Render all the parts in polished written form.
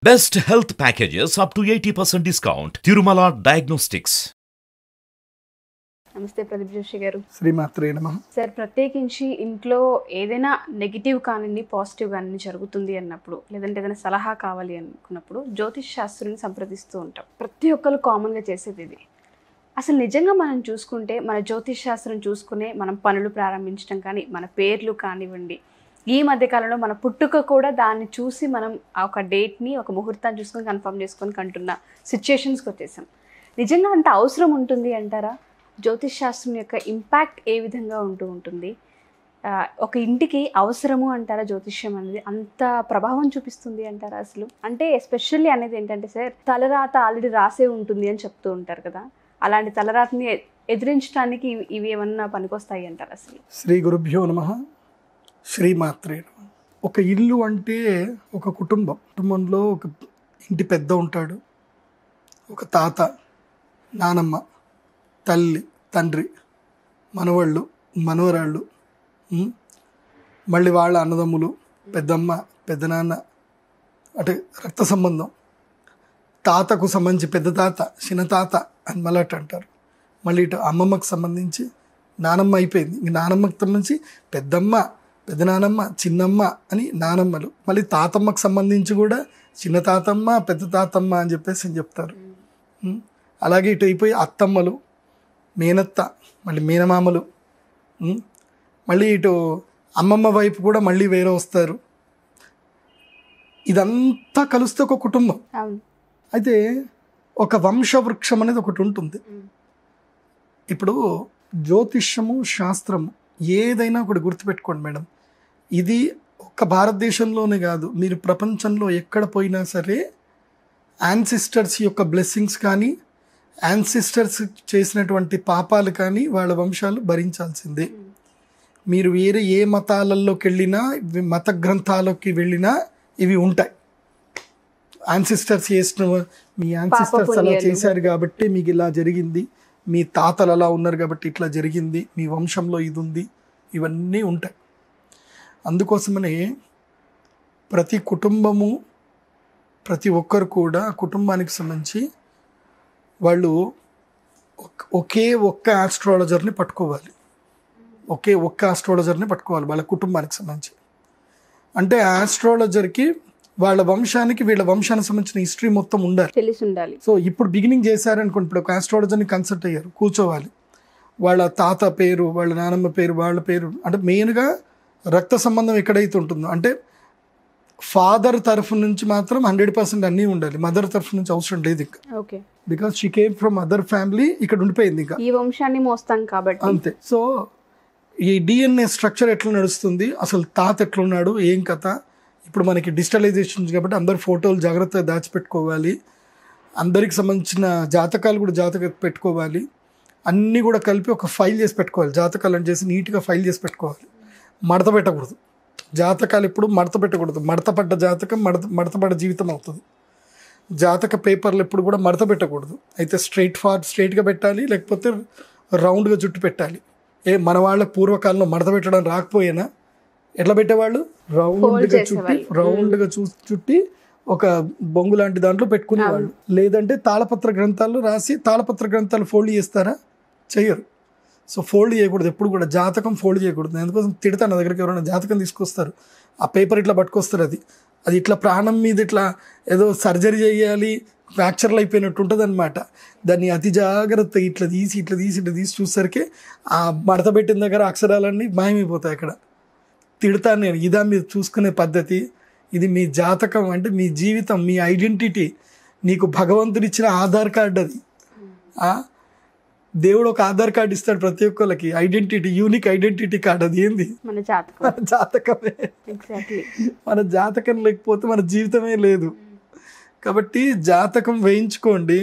Best health packages up to 80% discount. Tirumala Diagnostics. నమస్తే ప్రదీప్ జోషి గారు. శ్రీమాత్రే నమః. సార్, ప్రత్యేకించి ఇంట్లో ఏదైనా నెగిటివ్ కానీ పాజిటివ్ కానీ జరుగుతుంది అన్నప్పుడు, లేదంటే ఏదైనా సలహా కావాలి అనుకున్నప్పుడు జ్యోతిష్ శాస్త్రుని సంప్రదిస్తూ ఉంటాం. ప్రతి ఒక్కరు కామన్గా చేసేది ఇది. అసలు నిజంగా మనం చూసుకుంటే మన జ్యోతిష్ శాస్త్రం చూసుకునే మనం పనులు ప్రారంభించడం కానీ, మన పేర్లు కానివ్వండి, ఈ మధ్యకాలంలో మన పుట్టుక కూడా దాన్ని చూసి మనం ఒక డేట్ని, ఒక ముహూర్తాన్ని చూసుకొని కన్ఫర్మ్ చేసుకొని కంటున్న సిచ్యుయేషన్స్కి వచ్చేసాం. నిజంగా అంత అవసరం ఉంటుంది అంటారా? జ్యోతిష్ శాస్త్రం యొక్క ఇంపాక్ట్ ఏ విధంగా ఉంటుంది? ఒక ఇంటికి అవసరము అంటారా జ్యోతిష్యం అనేది? అంత ప్రభావం చూపిస్తుంది అంటారా అసలు? అంటే ఎస్పెషల్లీ అనేది ఏంటంటే సార్, తలరాత ఆల్రెడీ రాసే ఉంటుంది అని చెప్తూ ఉంటారు కదా, అలాంటి తలరాతని ఎదిరించడానికి ఇవి ఏమన్నా పనికొస్తాయి అంటారా అసలు? శ్రీ గురుభ్యో నమః. శ్రీమాత్రే నమః. ఒక ఇల్లు అంటే ఒక కుటుంబంలో ఒక ఇంటి పెద్ద ఉంటాడు, ఒక తాత, నానమ్మ, తల్లి, తండ్రి, మనవాళ్ళు, మనవరాళ్ళు, మళ్ళీ వాళ్ళ అన్నదమ్ములు, పెద్దమ్మ, పెద్దనాన్న, అటు రక్త సంబంధం. తాతకు సంబంధించి పెద్ద తాత, చిన్న తాత అని మళ్ళీ అంటారు. మళ్ళీ ఇటు అమ్మమ్మకు సంబంధించి నానమ్మ అయిపోయింది, ఇంక నానమ్మకు సంబంధించి పెద్దమ్మ, పెద్దనానమ్మ, చిన్నమ్మ అని నానమ్మలు. మళ్ళీ తాతమ్మకు సంబంధించి కూడా చిన్న తాతమ్మ, పెద్ద తాతమ్మ అని చెప్పేసి చెప్తారు. అలాగే ఇటు అయిపోయి అత్తమ్మలు, మేనత్త, మళ్ళీ మేనమామలు, మళ్ళీ ఇటు అమ్మమ్మ వైపు కూడా మళ్ళీ వేరే వస్తారు. ఇదంతా కలిస్తే ఒక కుటుంబం. అయితే ఒక వంశవృక్షం అనేది ఒకటి ఉంటుంది. ఇప్పుడు జ్యోతిష్యము, శాస్త్రము ఏదైనా ఒకటి గుర్తుపెట్టుకోండి మేడం, ఇది ఒక్క భారతదేశంలోనే కాదు, మీరు ప్రపంచంలో ఎక్కడ పోయినా సరే యాన్సిస్టర్స్ యొక్క బ్లెస్సింగ్స్ కానీ, యాన్సిస్టర్స్ చేసినటువంటి పాపాలు కానీ వాళ్ళ వంశాలు భరించాల్సిందే. మీరు వేరే ఏ మతాలలోకి వెళ్ళినా, మత గ్రంథాలకి వెళ్ళినా ఇవి ఉంటాయి. యాన్సిస్టర్స్ చేసిన, మీ యాన్సిస్టర్స్ అలా చేశారు కాబట్టి మీకు ఇలా జరిగింది, మీ తాతలు అలా ఉన్నారు కాబట్టి ఇట్లా జరిగింది, మీ వంశంలో ఇది ఉంది, ఇవన్నీ ఉంటాయి. అందుకోసమనే ప్రతి కుటుంబము, ప్రతి ఒక్కరు కూడా కుటుంబానికి సంబంధించి వాళ్ళు ఒకే ఒక్క ఆస్ట్రాలజర్ని పట్టుకోవాలి. వాళ్ళ కుటుంబానికి సంబంధించి. అంటే ఆస్ట్రాలజర్కి వాళ్ళ వంశానికి, వీళ్ళ వంశానికి సంబంధించిన హిస్టరీ మొత్తం ఉండాలి. సో ఇప్పుడు బిగినింగ్ చేశారనుకోండి, ఇప్పుడు ఒక ఆస్ట్రాలజర్ని కన్సల్ట్ అయ్యారు, కూర్చోవాలి. వాళ్ళ తాత పేరు, వాళ్ళ నానమ్మ పేరు, వాళ్ళ పేరు, అంటే మెయిన్గా రక్త సంబంధం ఎక్కడైతే ఉంటుందో, అంటే ఫాదర్ తరఫు నుంచి మాత్రం 100% అన్నీ ఉండాలి, మదర్ తరఫు నుంచి అవసరం లేదు ఇంకా. Because she came from other family, ఇక్కడ ఉండిపోయింది, ఇంకా ఈ వంశాన్ని మోస్తాం కాబట్టి అంతే. సో ఈ డిఎన్ఏ స్ట్రక్చర్ ఎట్లా నడుస్తుంది, అసలు తాత ఎట్లున్నాడు, ఏం కథ. ఇప్పుడు మనకి డిజిటలైజేషన్ కాబట్టి అందరు ఫోటోలు జాగ్రత్తగా దాచిపెట్టుకోవాలి, అందరికి సంబంధించిన జాతకాలు కూడా పెట్టుకోవాలి, అన్నీ కూడా కలిపి ఒక ఫైల్ చేసి పెట్టుకోవాలి. జాతకాలను చేసి నీట్గా ఫైల్ చేసి పెట్టుకోవాలి. మడత పెట్టకూడదు జాతకాలు, ఎప్పుడు మడత పెట్టకూడదు. మడతపడ్డ జాతకం మడతపడ్డ జీవితం అవుతుంది. జాతక పేపర్లు ఎప్పుడు కూడా మడత పెట్టకూడదు. అయితే స్ట్రైట్గా పెట్టాలి, లేకపోతే రౌండ్గా చుట్టు పెట్టాలి. మన వాళ్ళ పూర్వకాలంలో మడత పెట్టడం రాకపోయినా ఎట్లా పెట్టేవాళ్ళు, రౌండ్గా చుట్టి ఒక బొంగు లాంటి దాంట్లో పెట్టుకునేవాళ్ళు. లేదంటే తాళపత్ర గ్రంథాలు రాసి, తాళపత్ర గ్రంథాలు ఫోల్డ్ చేస్తారా? చెయ్యరు. సో ఫోల్డ్ చేయకూడదు, ఎప్పుడు కూడా జాతకం ఫోల్డ్ చేయకూడదు. అందుకోసం తిడతాను, నా దగ్గరికి ఎవరైనా జాతకం తీసుకొస్తారు, ఆ పేపర్ ఇట్లా పట్టుకొస్తారు, అది ఇట్లా ప్రాణం మీద ఇట్లా ఏదో సర్జరీ చేయాలి, ఫ్రాక్చర్లు అయిపోయినట్టు ఉంటుంది అనమాట. దాన్ని అతి జాగ్రత్త ఇట్లా తీసి చూసరికి ఆ మడత పెట్టిన దగ్గర అక్షరాలన్నీ మాయమైపోతాయి. అక్కడ తిడతాను నేను, ఇదా మీరు చూసుకునే పద్ధతి? ఇది మీ జాతకం అంటే మీ జీవితం, మీ ఐడెంటిటీ, నీకు భగవంతుడు ఇచ్చిన ఆధార్ కార్డు అది. దేవుడు ఒక ఆధార్ కార్డు ఇస్తాడు ప్రతి ఒక్కరికి, ఐడెంటిటీ, యూనిక్ ఐడెంటిటీ కార్డు. అది ఏంది? మన జాతకమే. మన జాతకం లేకపోతే మన జీవితమే లేదు. కాబట్టి జాతకం వేయించుకోండి.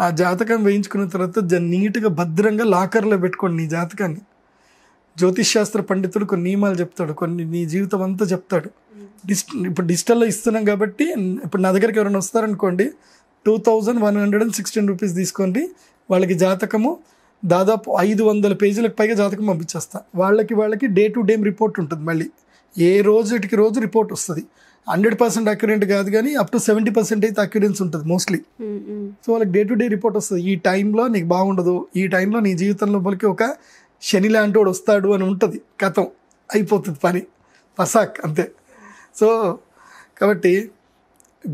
ఆ జాతకం వేయించుకున్న తర్వాత నీట్గా భద్రంగా లాకర్లో పెట్టుకోండి నీ జాతకాన్ని. జ్యోతిష్ శాస్త్ర పండితుడు కొన్ని నియమాలు చెప్తాడు, కొన్ని నీ జీవితం అంతా చెప్తాడు. ఇప్పుడు డిజిటల్లో ఇస్తున్నాం కాబట్టి, ఇప్పుడు నా దగ్గరికి ఎవరైనా వస్తారనుకోండి, 2116 రూపీస్ తీసుకోండి, వాళ్ళకి జాతకము దాదాపు 500 పేజీలకు పైగా జాతకం పంపించేస్తా. వాళ్ళకి డే టు డే రిపోర్ట్ ఉంటుంది. మళ్ళీ ఏ రోజుకి రోజు రిపోర్ట్ వస్తుంది. 100% అక్యురెంట్ కాదు కానీ అప్ టు 70% అయితే అక్యురెన్స్ ఉంటుంది మోస్ట్లీ. సో వాళ్ళకి డే టు డే రిపోర్ట్ వస్తుంది, ఈ టైంలో నీకు బాగుండదు, ఈ టైంలో నీ జీవితంలో లోపలికి ఒక శని లాంటి వాడు వస్తాడు అని ఉంటుంది. కథం అయిపోతుంది పని పసాక్ అంతే. సో కాబట్టి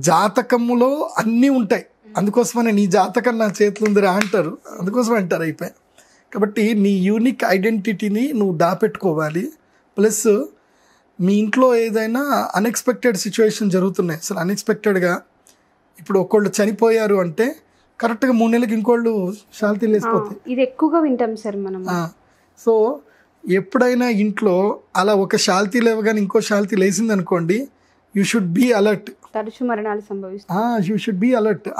జాతకములో అన్నీ ఉంటాయి, అందుకోసమనే నీ జాతకం నా చేతిలో ఉందిరా అంటారు, అందుకోసం అంటారు అయిపోయి. కాబట్టి నీ యూనిక్ ఐడెంటిటీని నువ్వు దాపెట్టుకోవాలి. ప్లస్ మీ ఇంట్లో ఏదైనా అన్ఎక్స్పెక్టెడ్ సిచ్యువేషన్ జరుగుతున్నాయి, అసలు అన్ఎక్స్పెక్టెడ్గా ఇప్పుడు ఒకళ్ళు చనిపోయారు అంటే కరెక్ట్గా 3 నెలలకి ఇంకోళ్ళు శాంతి లేసిపోతాయి. ఇది ఎక్కువగా వింటాం సార్ మనం. సో ఎప్పుడైనా ఇంట్లో అలా ఒక శాంతి లేవగానే ఇంకో శాంతి లేసింది అనుకోండి, యూ షుడ్ బీ అలర్ట్. తరచు మరణాలు సంభవిస్తాయి. యూ షుడ్ బీ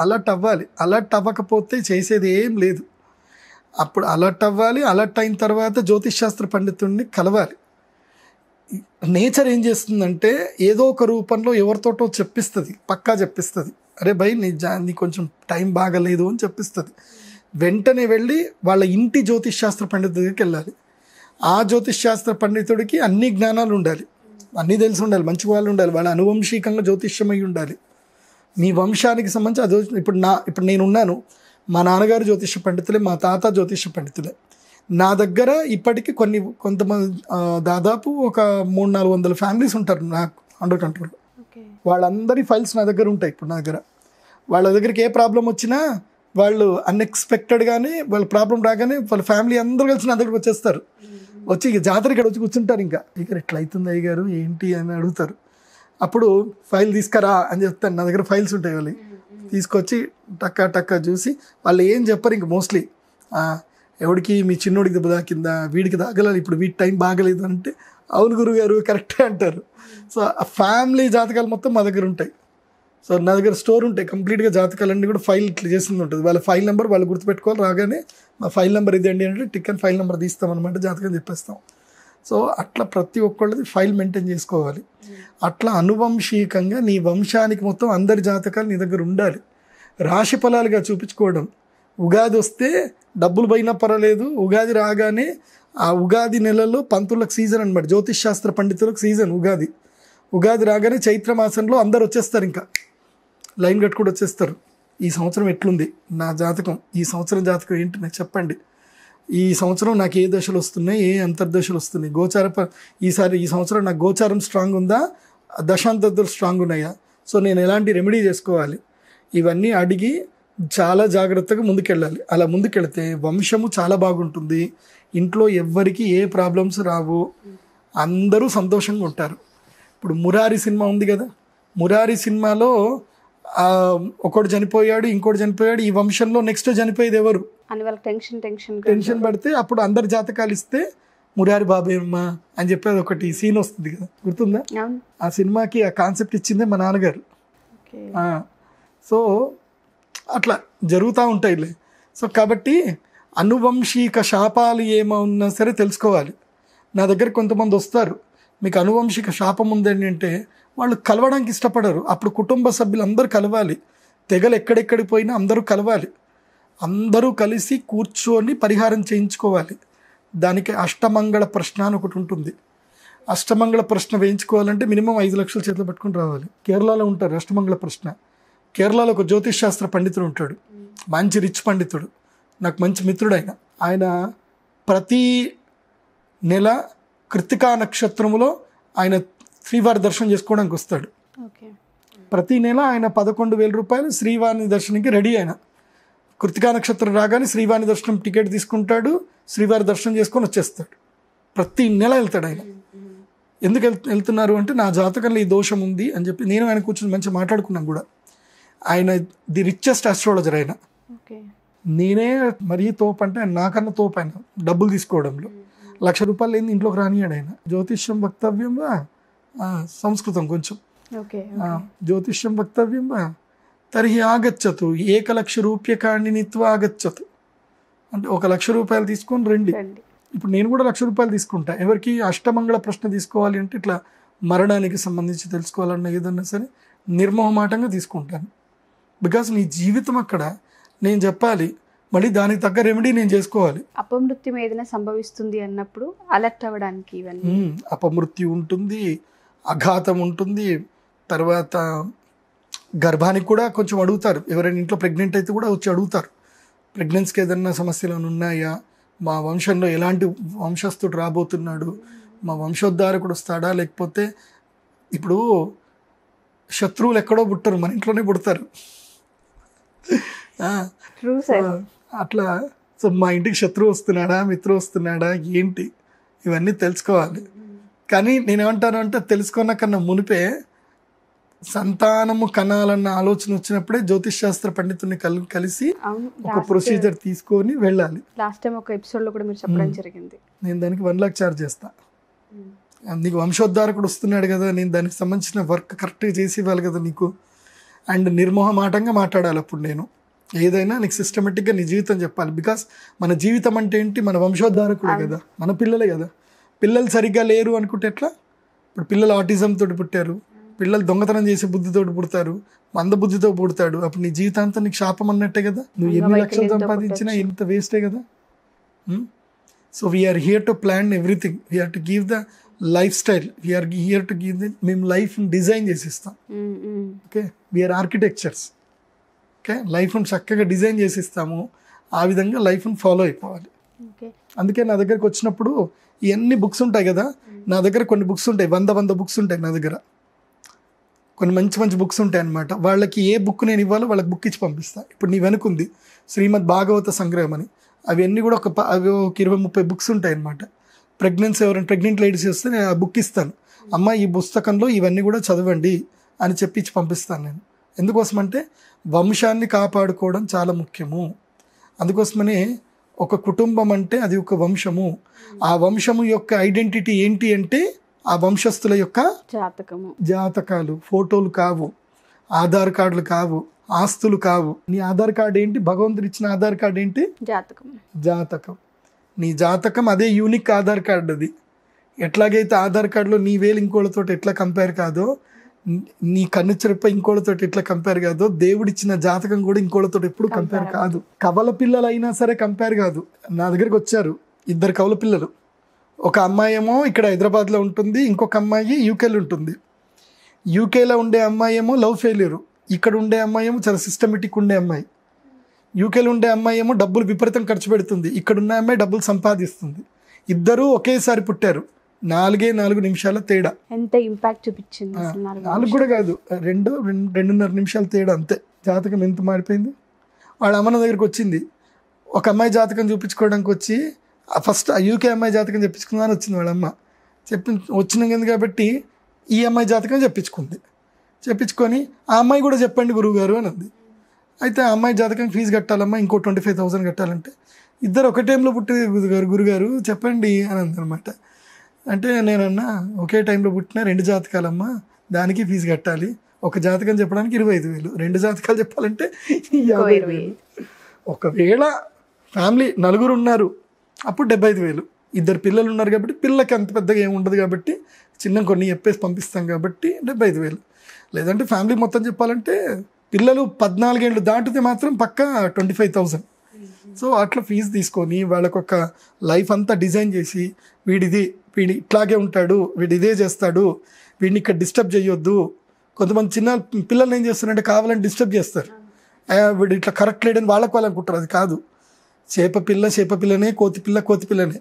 అలర్ట్ అవ్వాలి. అలర్ట్ అవ్వకపోతే చేసేది ఏం లేదు. అప్పుడు అలర్ట్ అవ్వాలి. అలర్ట్ అయిన తర్వాత జ్యోతిష్ శాస్త్ర పండితుడిని కలవాలి. నేచర్ ఏం చేస్తుందంటే ఏదో ఒక రూపంలో ఎవరితోటో చెప్పిస్తుంది, పక్కా చెప్పిస్తుంది, అరే భయ్ నీ కొంచెం టైం బాగలేదు అని చెప్పిస్తుంది. వెంటనే వెళ్ళి వాళ్ళ ఇంటి జ్యోతిష్ శాస్త్ర పండితుడి దగ్గరికి వెళ్ళాలి. ఆ జ్యోతిష్ శాస్త్ర పండితుడికి అన్ని జ్ఞానాలు ఉండాలి, అన్నీ తెలిసి ఉండాలి, మంచి వాళ్ళు ఉండాలి, వాళ్ళ అనువంశికంగా జ్యోతిష్యం అయి ఉండాలి. మీ వంశానికి సంబంధించి అది ఇప్పుడు నేనున్నాను, మా నాన్నగారు జ్యోతిష పండితులే, మా తాత జ్యోతిష పండితులే. నా దగ్గర ఇప్పటికీ కొంతమంది దాదాపు ఒక 300-400 ఫ్యామిలీస్ ఉంటారు నాకు అండర్ కంట్రోల్. వాళ్ళందరి ఫైల్స్ నా దగ్గర ఉంటాయి. ఇప్పుడు నా దగ్గర వాళ్ళ దగ్గరికి ఏ ప్రాబ్లం వచ్చినా వాళ్ళు అన్ఎక్స్పెక్టెడ్గానే వాళ్ళ ప్రాబ్లం రాగానే వాళ్ళ ఫ్యామిలీ అందరూ కలిసి నా దగ్గరకు వచ్చేస్తారు. వచ్చి ఇక జాతర ఇక్కడ వచ్చి కూర్చుంటారు. ఇంకా ఎట్లా అవుతుంది అయ్య గారు ఏంటి అని అడుగుతారు. అప్పుడు ఫైల్ తీసుకురా అని చెప్తాను. నా దగ్గర ఫైల్స్ ఉంటాయి, వాళ్ళు తీసుకొచ్చి టక్కా చూసి వాళ్ళు ఏం చెప్పరు ఇంక మోస్ట్లీ, ఎవడికి మీ చిన్నోడికి దెబ్బ తాకిందా, వీడికి తాగలేదు, ఇప్పుడు వీడి టైం బాగలేదు అంటే అవును గురుగారు కరెక్టే అంటారు. సో ఆ ఫ్యామిలీ జాతకాలు మొత్తం మా దగ్గర ఉంటాయి. సో నా దగ్గర స్టోర్ ఉంటాయి కంప్లీట్గా, జాతకాలన్నీ కూడా ఫైల్ ఇట్లా చేస్తుంది ఉంటుంది. వాళ్ళ ఫైల్ నెంబర్ వాళ్ళు గుర్తుపెట్టుకోవాలి, రాగానే మా ఫైల్ నెంబర్ ఇదండి అంటే టిక్ అని ఫైల్ నెంబర్ తీస్తామన్నమాట, జాతకం చెప్పేస్తాం. సో అట్లా ప్రతి ఒక్కళ్ళది ఫైల్ మెయింటైన్ చేసుకోవాలి. అట్లా అనువంశికంగా నీ వంశానికి మొత్తం అందరి జాతకాలు నీ దగ్గర ఉండాలి. రాశి ఫలాలుగా చూపించుకోవడం, ఉగాది వస్తే డబ్బులు పోయినా పర్వాలేదు, ఉగాది రాగానే ఆ ఉగాది నెలలో పంతులకు సీజన్ అనమాట, జ్యోతిష్ శాస్త్ర పండితులకు సీజన్ ఉగాది రాగానే చైత్ర మాసంలో అందరు వచ్చేస్తారు, ఇంకా లైన్ కట్టుకుంటూ వచ్చేస్తారు. ఈ సంవత్సరం ఎట్లుంది నా జాతకం, ఈ సంవత్సరం జాతకం ఏంటి నాకు చెప్పండి, ఈ సంవత్సరం నాకు ఏ దశలు వస్తున్నాయి, ఏ అంతర్దశలు వస్తున్నాయి, ఈ సంవత్సరం నాకు గోచారం స్ట్రాంగ్ ఉందా, దశాంతర్దశలు స్ట్రాంగ్ ఉన్నాయా, సో నేను ఎలాంటి రెమెడీ చేసుకోవాలి, ఇవన్నీ అడిగి చాలా జాగ్రత్తగా ముందుకెళ్ళాలి. అలా ముందుకెళ్తే వంశము చాలా బాగుంటుంది, ఇంట్లో ఎవ్వరికి ఏ ప్రాబ్లమ్స్ రావు, అందరూ సంతోషంగా ఉంటారు. ఇప్పుడు మురారి సినిమా ఉంది కదా, మురారి సినిమాలో ఒకడు చనిపోయాడు, ఇంకోటి చనిపోయాడు, ఈ వంశంలో నెక్స్ట్ చనిపోయేది ఎవరు అని వాళ్ళకి టెన్షన్ పడితే అప్పుడు అందరు జాతకాలు ఇస్తే మురారి బాబేమ్మ అని చెప్పేది ఒకటి సీన్ వస్తుంది కదా, గుర్తుందా? ఆ సినిమాకి ఆ కాన్సెప్ట్ ఇచ్చిందే మా నాన్నగారు. సో అట్లా జరుగుతూ ఉంటాయిలే. సో కాబట్టి అనువంశిక శాపాలు ఏమన్నా సరే తెలుసుకోవాలి. నా దగ్గర కొంతమంది వస్తారు, మీకు అనువంశిక శాపం ఉందని అంటే వాళ్ళు కలవడానికి ఇష్టపడరు. అప్పుడు కుటుంబ సభ్యులు అందరూ కలవాలి, తెగలు ఎక్కడెక్కడికి పోయినా అందరూ కలవాలి, అందరూ కలిసి కూర్చొని పరిహారం చేయించుకోవాలి. దానికి అష్టమంగళ ప్రశ్న అని ఒకటి ఉంటుంది. అష్టమంగళ ప్రశ్న వేయించుకోవాలంటే మినిమం 5 లక్షల చేతిలో పట్టుకొని రావాలి. కేరళలో ఉంటారు అష్టమంగళ ప్రశ్న. కేరళలో ఒక జ్యోతిష్ శాస్త్ర పండితుడు ఉంటాడు, మంచి రిచ్ పండితుడు, నాకు మంచి మిత్రుడు. ఆయన ప్రతి నెల కృత్తికా నక్షత్రములో ఆయన శ్రీవారి దర్శనం చేసుకోవడానికి వస్తాడు. ప్రతి నెల ఆయన 11,000 రూపాయలు శ్రీవారిని దర్శనానికి రెడీ. ఆయన కృత్తికా నక్షత్రం రాగానే శ్రీవారి దర్శనం టికెట్ తీసుకుంటాడు, శ్రీవారి దర్శనం చేసుకొని వచ్చేస్తాడు. ప్రతి నెల వెళ్తాడు ఆయన. ఎందుకు వెళ్తున్నారు అంటే నా జాతకంలో ఈ దోషం ఉంది అని చెప్పి నేను ఆయన కూర్చొని మంచిగా మాట్లాడుకున్నాను కూడా. ఆయన ది రిచెస్ట్ ఆస్ట్రాలజర్. ఆయన నేనే మరీ తోపు అంటే నాకన్నా తోపు ఆయన డబ్బులు తీసుకోవడంలో. 1,00,000 రూపాయలు ఏంది ఇంట్లోకి రానియాడు ఆయన. జ్యోతిష్యం వక్తవ్యం సంస్కృతం కొంచెం జ్యోతిష్యం వక్తవ్యం తర్హి ఆగచ్చతు 1,00,000 రూప్యకాణి నిత్వ ఆగచ్చతు అంటే 1,00,000 రూపాయలు తీసుకొని రండి. ఇప్పుడు నేను కూడా 1,00,000 రూపాయలు తీసుకుంటా. ఎవరికి అష్టమంగళ ప్రశ్న తీసుకోవాలి అంటే ఇట్లా మరణానికి సంబంధించి తెలుసుకోవాలన్న ఏదన్నా సరే నిర్మోహమాటంగా తీసుకుంటాను. బికాస్ నీ జీవితం అక్కడ నేను చెప్పాలి, మళ్ళీ దానికి తగ్గ రెమెడీ నేను చేసుకోవాలి. అపమృత్యం ఏదైనా సంభవిస్తుంది అన్నప్పుడు అలర్ట్ అవ్వడానికి ఇవన్నీ అపమృత్యు ఉంటుంది, అఘాతం ఉంటుంది, తర్వాత గర్భానికి కూడా కొంచెం అడుగుతారు, ఎవరైనా ఇంట్లో ప్రెగ్నెంట్ అయితే కూడా వచ్చి అడుగుతారు, ప్రెగ్నెన్సీకి ఏదన్నా సమస్యలు ఉన్నాయా, మా వంశంలో ఎలాంటి వంశస్థుడు రాబోతున్నాడు, మా వంశోద్ధారకుడు వస్తాడా, లేకపోతే ఇప్పుడు శత్రువులు ఎక్కడో పుట్టరు, మన ఇంట్లోనే పుడతారు. అట్లా సో మా ఇంటికి శత్రువు వస్తున్నాడా, మిత్రుడు వస్తున్నాడా ఏంటి, ఇవన్నీ తెలుసుకోవాలి. కానీ నేనేమంటాను అంటే తెలుసుకున్న కన్నా మునిపే సంతానము కనాలన్న ఆలోచన వచ్చినప్పుడే జ్యోతిష్ శాస్త్ర పండితుని కలిసి ఒక ప్రొసీజర్ తీసుకొని వెళ్ళాలి. లాస్ట్ టైం ఒక ఎపిసోడ్ లో కూడా మీరు చెప్పడం జరిగింది. నేను దానికి 1 లక్ష ఛార్జ్ చేస్తా. నీకు వంశోద్ధారకుడు వస్తున్నాడు కదా, నేను దానికి సంబంధించిన వర్క్ కరెక్ట్గా చేసి ఇవ్వాలి కదా నీకు. అండ్ నిర్మోహమాటంగా మాట్లాడాలి అప్పుడు నేను ఏదైనా నీకు సిస్టమేటిక్గా నీ జీవితం చెప్పాలి. బికాస్ మన జీవితం అంటే ఏంటి, మన వంశోద్ధారకుడే కదా, మన పిల్లలే కదా. పిల్లలు సరిగ్గా లేరు అనుకుంటే ఎట్లా? ఇప్పుడు పిల్లలు ఆటిజం తోటి పుట్టారు, పిల్లలు దొంగతనం చేసే బుద్ధితోటి పుడతారు, మంద బుద్ధితో పుడతాడు, అప్పుడు నీ జీవితాంతం నీకు శాపం అన్నట్టే కదా. నువ్వు ఎన్ని లక్షలు సంపాదించినా ఇంత వేస్టే కదా. So we are here to plan everything, we are to give the life style, we are here to give the, మేము లైఫ్ డిజైన్ చేసిస్తాం. Okay, we are architectures. ఓకే, లైఫ్ను చక్కగా డిజైన్ చేసిస్తాము, ఆ విధంగా లైఫ్ను ఫాలో అయిపోవాలి. అందుకే నా దగ్గరకు వచ్చినప్పుడు ఇవన్నీ బుక్స్ ఉంటాయి కదా, నా దగ్గర కొన్ని బుక్స్ ఉంటాయి, 100 బుక్స్ ఉంటాయి నా దగ్గర, కొన్ని మంచి బుక్స్ ఉంటాయి అన్నమాట. వాళ్ళకి ఏ బుక్ నేను ఇవ్వాలో వాళ్ళకి బుక్ ఇచ్చి పంపిస్తాను. ఇప్పుడు నీ వెనుకుంది శ్రీమద్ భాగవత సంగ్రహం అని, అవన్నీ కూడా ఒక 20-30 బుక్స్ ఉంటాయి అన్నమాట. ఎవరైనా ప్రెగ్నెంట్ లేడీస్ వస్తే నేను ఆ బుక్ ఇస్తాను, అమ్మ ఈ పుస్తకంలో ఇవన్నీ కూడా చదవండి అని చెప్పి పంపిస్తాను నేను. ఎందుకోసమంటే వంశాన్ని కాపాడుకోవడం చాలా ముఖ్యము. అందుకోసమనే ఒక కుటుంబం అంటే అది ఒక వంశము, ఆ వంశము యొక్క ఐడెంటిటీ ఏంటి అంటే ఆ వంశస్థుల యొక్క జాతకాలు, ఫోటోలు కావు, ఆధార్ కార్డులు కావు, ఆస్తులు కావు. నీ ఆధార్ కార్డు ఏంటి, భగవంతుడు ఇచ్చిన ఆధార్ కార్డు ఏంటి, జాతకం. నీ జాతకం అదే యూనిక్ ఆధార్ కార్డు. అది ఎట్లాగైతే ఆధార్ కార్డులో నీ వేలు ఇంకోళ్ళతో ఎట్లా కంపేర్ కాదో, నీ కన్ను చెరప ఇంకోళ్ళతో ఎట్లా కంపేర్ కాదో, దేవుడిచ్చిన జాతకం కూడా ఇంకోళ్ళతో ఎప్పుడు కంపేర్ కాదు. కవల పిల్లలు అయినా సరే కంపేర్ కాదు. నా దగ్గరికి వచ్చారు 2 కవల పిల్లలు, ఒక అమ్మాయి ఏమో ఇక్కడ హైదరాబాద్లో ఉంటుంది, ఇంకొక అమ్మాయి యూకేలో ఉంటుంది. యూకేలో ఉండే అమ్మాయి ఏమో లవ్ ఫెయిల్యూరు, ఇక్కడ ఉండే అమ్మాయి ఏమో చాలా సిస్టమేటిక్ ఉండే అమ్మాయి. యూకేలో ఉండే అమ్మాయి ఏమో డబ్బులు విపరీతం ఖర్చు పెడుతుంది, ఇక్కడ ఉన్న అమ్మాయి డబ్బులు సంపాదిస్తుంది. ఇద్దరూ ఒకేసారి పుట్టారు, 4 నిమిషాల తేడా. ఎంత ఇంపాక్ట్ చూపించింది. 4 కూడా కాదు, 2.5 నిమిషాల తేడా అంతే. జాతకం ఎంత మారిపోయింది. వాళ్ళ అమ్మన దగ్గరికి వచ్చింది, ఒక అమ్మాయి జాతకం చూపించుకోవడానికి వచ్చి ఫస్ట్ యూకే అమ్మాయి జాతకం చెప్పించుకుందని వచ్చింది వాళ్ళ అమ్మ. వచ్చింది కాబట్టి ఈ అమ్మాయి జాతకం చెప్పించుకొని ఆ అమ్మాయి కూడా చెప్పండి గురువుగారు అని అంది. అయితే ఆ అమ్మాయి జాతకం ఫీజు కట్టాలమ్మా, ఇంకో 25,000 కట్టాలంటే, ఇద్దరు ఒక టైంలో పుట్టే గురుగారు చెప్పండి అని అందనమాట. అంటే నేనన్నా ఒకే టైంలో పుట్టిన 2 జాతకాలమ్మా, దానికి ఫీజు కట్టాలి, ఒక జాతకం చెప్పడానికి 25,000, 2 జాతకాలు చెప్పాలంటే 50,000. ఒకవేళ ఫ్యామిలీ 4 ఉన్నారు అప్పుడు 75,000. 2 పిల్లలు ఉన్నారు కాబట్టి పిల్లలకి అంత పెద్దగా ఏమి ఉండదు కాబట్టి చిన్న కొన్ని చెప్పేసి పంపిస్తాం కాబట్టి 75,000. లేదంటే ఫ్యామిలీ మొత్తం చెప్పాలంటే పిల్లలు 14 ఏళ్ళు దాటితే మాత్రం పక్కా 25,000. సో అట్లా ఫీజు తీసుకొని వాళ్ళకొక లైఫ్ అంతా డిజైన్ చేసి, వీడి ఇట్లాగే ఉంటాడు, వీడు ఇదే చేస్తాడు, వీడిని ఇక్కడ డిస్టర్బ్ చేయొద్దు. కొంతమంది చిన్న పిల్లల్ని ఏం చేస్తారంటే కావాలని డిస్టర్బ్ చేస్తారు, వీడు ఇట్లా కరెక్ట్ లేడని వాళ్ళకు అనుకుంటారు. అది కాదు. చేప పిల్లనే, కోతి పిల్లనే.